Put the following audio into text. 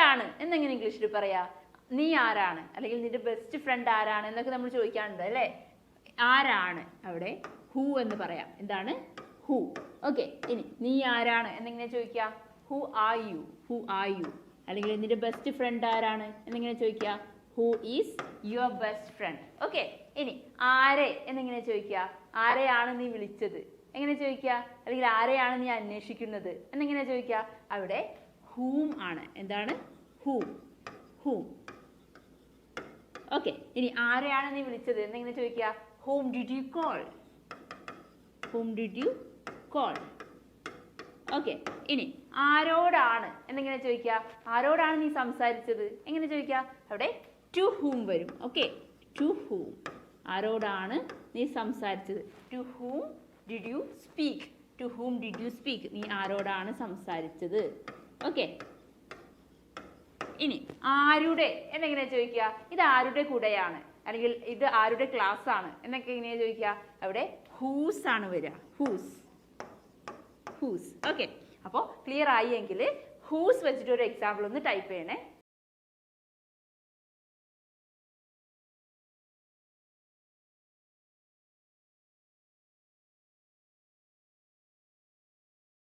ആരാണ് എന്നെങ്ങനെ ഇംഗ്ലീഷിൽ പറയാ? നീ ആരാണ്, അല്ലെങ്കിൽ നിന്റെ ബെസ്റ്റ് ഫ്രണ്ട് ആരാണ് എന്നൊക്കെ നമ്മൾ ചോദിക്കാറുണ്ട് അല്ലേ? ആരാണ് അവിടെ ഹൂ എന്ന് പറയാം. എന്താണ്? ഹൂ. ഓക്കെ. ഇനി നീ ആരാണ് എന്നെങ്ങനെ ചോദിക്കുക? Who are you. Who are you. അല്ലെങ്കിൽ നിന്റെ ബെസ്റ്റ് ഫ്രണ്ട് ആരാണ് എന്നെങ്ങനെ ചോദിക്കുക? Who is your best friend. Okay. ഇനി ആരെ എന്നെങ്ങനെ ചോദിക്കുക? ആരെയാണ് നീ വിളിച്ചത് എങ്ങനെ ചോദിക്കുക? അല്ലെങ്കിൽ ആരെയാണ് നീ അന്വേഷിക്കുന്നത് എന്നെങ്ങനെ ചോദിക്കുക? അവിടെ ഹൂം ആണ്. എന്താണ്? ഹൂം. ഹൂം. ഓക്കെ. ഇനി ആരെയാണ് നീ വിളിച്ചത് എന്നെങ്ങനെ ചോദിക്കുക? Whom did you call. Whom did you call. Okay. ഇനി ആരോടാണ് എന്നെങ്ങനെ ചോദിക്കുക? ആരോടാണ് നീ സംസാരിച്ചത് എങ്ങനെ ചോദിക്കുക? അവിടെ ടു ഹൂം വരും. ഓക്കെ. To whom. ആരോടാണ് നീ സംസാരിച്ചത്? To whom did you speak. To whom did you speak. നീ ആരോടാണ് സംസാരിച്ചത്? ഓക്കെ. ഇനി ആരുടെ എന്നെങ്ങനെ ചോദിക്കുക? ഇത് ആരുടെ കൂടെയാണ്, അല്ലെങ്കിൽ ഇത് ആരുടെ ക്ലാസ് ആണ് എന്നൊക്കെ എങ്ങനെയാ ചോദിക്കുക? അവിടെ ഹൂസ് ആണ് വരിക. ഹൂസ്. ഹൂസ്. ഓക്കെ. അപ്പോൾ ക്ലിയർ ആയി എങ്കിൽ ഹൂസ് വെച്ചിട്ട് ഒരു എക്സാമ്പിൾ ഒന്ന് ടൈപ്പ് ചെയ്യണേ.